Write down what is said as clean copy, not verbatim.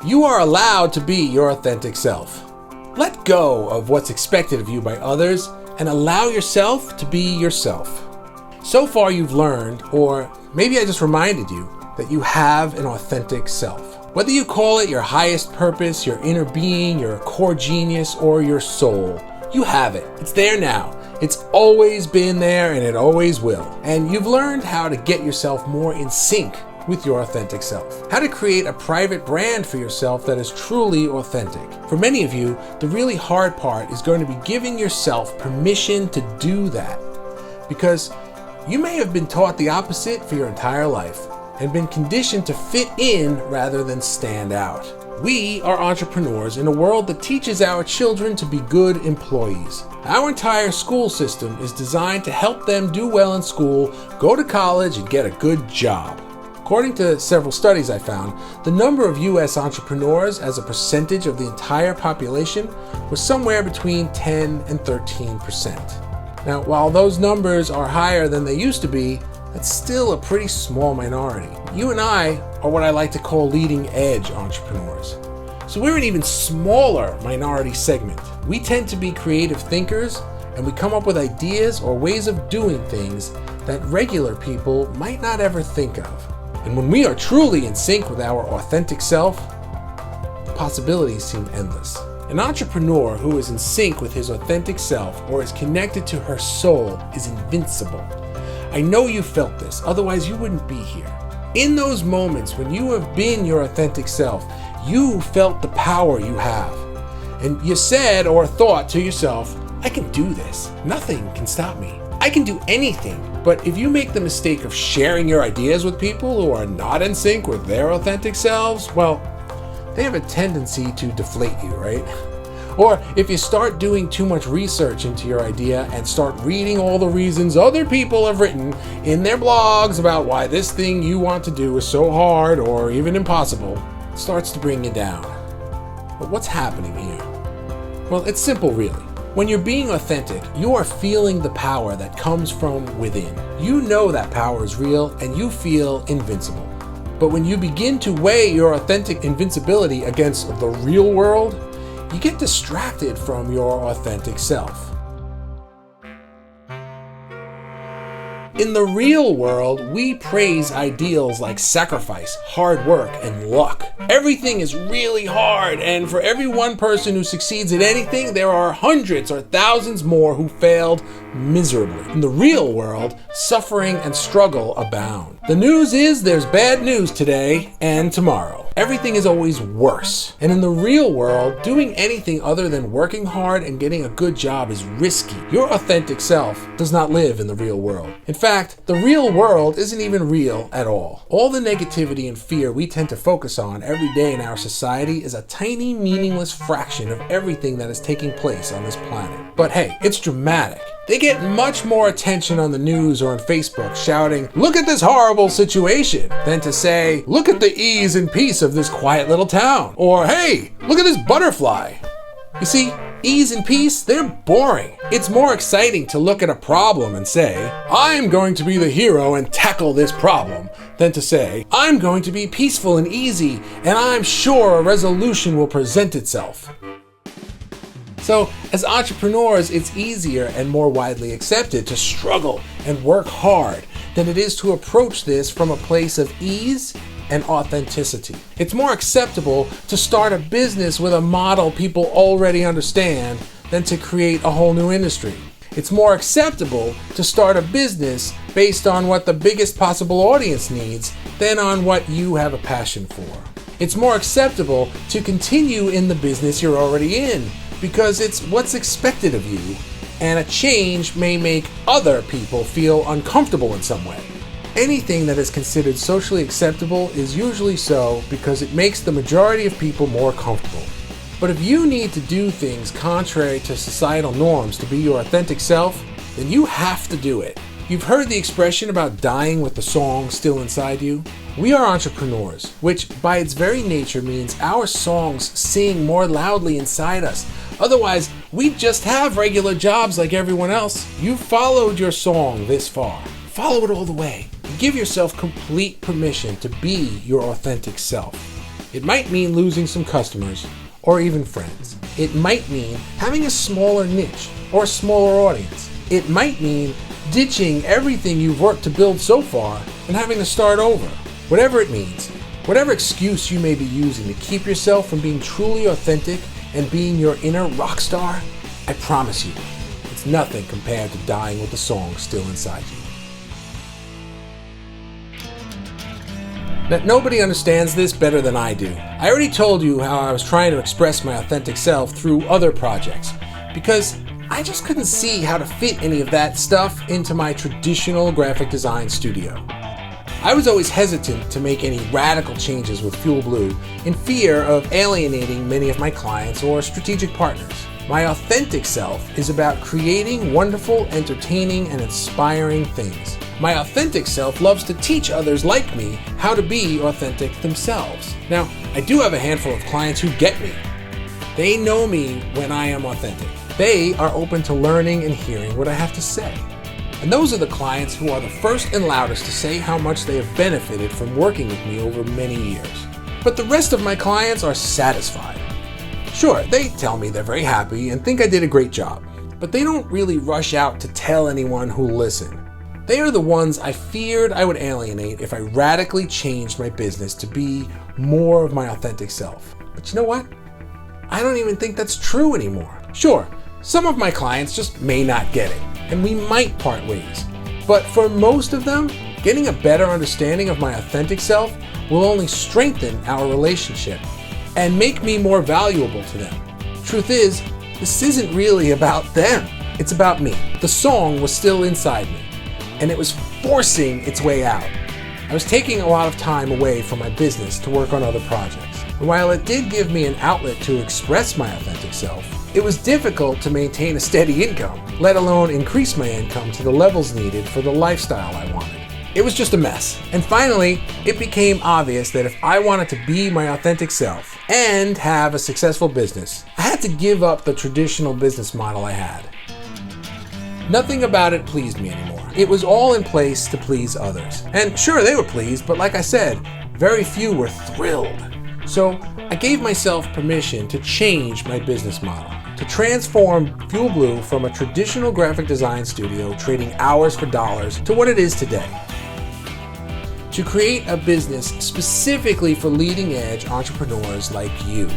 You are allowed to be your authentic self. Let go of what's expected of you by others and allow yourself to be yourself. So far you've learned, or maybe I just reminded you, that you have an authentic self. Whether you call it your highest purpose, your inner being, your core genius, or your soul, you have it. It's there now. It's always been there and it always will. And you've learned how to get yourself more in sync with your authentic self. How to create a private brand for yourself that is truly authentic. For many of you, the really hard part is going to be giving yourself permission to do that. Because you may have been taught the opposite for your entire life and been conditioned to fit in rather than stand out. We are entrepreneurs in a world that teaches our children to be good employees. Our entire school system is designed to help them do well in school, go to college, and get a good job. According to several studies I found, the number of U.S. entrepreneurs as a percentage of the entire population was somewhere between 10 and 13%. Now, while those numbers are higher than they used to be, that's still a pretty small minority. You and I are what I like to call leading edge entrepreneurs. So we're an even smaller minority segment. We tend to be creative thinkers, and we come up with ideas or ways of doing things that regular people might not ever think of. And when we are truly in sync with our authentic self, the possibilities seem endless. An entrepreneur who is in sync with his authentic self or is connected to her soul is invincible. I know you felt this, otherwise you wouldn't be here. In those moments when you have been your authentic self, you felt the power you have. And you said or thought to yourself, I can do this. Nothing can stop me. I can do anything. But if you make the mistake of sharing your ideas with people who are not in sync with their authentic selves, well, they have a tendency to deflate you, right? Or if you start doing too much research into your idea and start reading all the reasons other people have written in their blogs about why this thing you want to do is so hard or even impossible, it starts to bring you down. But what's happening here? Well, it's simple, really. When you're being authentic, you are feeling the power that comes from within. You know that power is real and you feel invincible. But when you begin to weigh your authentic invincibility against the real world, you get distracted from your authentic self. In the real world, we praise ideals like sacrifice, hard work, and luck. Everything is really hard, and for every one person who succeeds at anything, there are hundreds or thousands more who failed miserably. In the real world, suffering and struggle abound. The news is there's bad news today and tomorrow. Everything is always worse. And in the real world, doing anything other than working hard and getting a good job is risky. Your authentic self does not live in the real world. In fact, the real world isn't even real at all. All the negativity and fear we tend to focus on every day in our society is a tiny, meaningless fraction of everything that is taking place on this planet. But hey, it's dramatic. They get much more attention on the news or on Facebook shouting, "Look at this horrible situation," than to say, "Look at the ease and peace of this quiet little town," or "Hey, look at this butterfly." You see, ease and peace, they're boring. It's more exciting to look at a problem and say, "I'm going to be the hero and tackle this problem," than to say, "I'm going to be peaceful and easy, and I'm sure a resolution will present itself." So, as entrepreneurs, it's easier and more widely accepted to struggle and work hard than it is to approach this from a place of ease and authenticity. It's more acceptable to start a business with a model people already understand than to create a whole new industry. It's more acceptable to start a business based on what the biggest possible audience needs than on what you have a passion for. It's more acceptable to continue in the business you're already in, because it's what's expected of you, and a change may make other people feel uncomfortable in some way. Anything that is considered socially acceptable is usually so because it makes the majority of people more comfortable. But if you need to do things contrary to societal norms to be your authentic self, then you have to do it. You've heard the expression about dying with the song still inside you? We are entrepreneurs, which by its very nature means our songs sing more loudly inside us. Otherwise, we'd just have regular jobs like everyone else. You've followed your song this far. Follow it all the way. Give yourself complete permission to be your authentic self. It might mean losing some customers or even friends. It might mean having a smaller niche or a smaller audience. It might mean ditching everything you've worked to build so far and having to start over. Whatever it means, whatever excuse you may be using to keep yourself from being truly authentic and being your inner rock star, I promise you, it's nothing compared to dying with the song still inside you. Now, nobody understands this better than I do. I already told you how I was trying to express my authentic self through other projects, because I just couldn't see how to fit any of that stuff into my traditional graphic design studio. I was always hesitant to make any radical changes with Fuel Blue in fear of alienating many of my clients or strategic partners. My authentic self is about creating wonderful, entertaining, and inspiring things. My authentic self loves to teach others like me how to be authentic themselves. Now, I do have a handful of clients who get me. They know me when I am authentic. They are open to learning and hearing what I have to say. And those are the clients who are the first and loudest to say how much they have benefited from working with me over many years. But the rest of my clients are satisfied. Sure, they tell me they're very happy and think I did a great job, but they don't really rush out to tell anyone who'll listen. They are the ones I feared I would alienate if I radically changed my business to be more of my authentic self. But you know what? I don't even think that's true anymore. Sure, some of my clients just may not get it, and we might part ways. But for most of them, getting a better understanding of my authentic self will only strengthen our relationship and make me more valuable to them. Truth is, this isn't really about them. It's about me. The song was still inside me, and it was forcing its way out. I was taking a lot of time away from my business to work on other projects. And while it did give me an outlet to express my authentic self, it was difficult to maintain a steady income, let alone increase my income to the levels needed for the lifestyle I wanted. It was just a mess. And finally, it became obvious that if I wanted to be my authentic self and have a successful business, I had to give up the traditional business model I had. Nothing about it pleased me anymore. It was all in place to please others. And sure, they were pleased, but like I said, very few were thrilled. So I gave myself permission to change my business model, to transform Fuel Blue from a traditional graphic design studio trading hours for dollars to what it is today. To create a business specifically for leading edge entrepreneurs like you.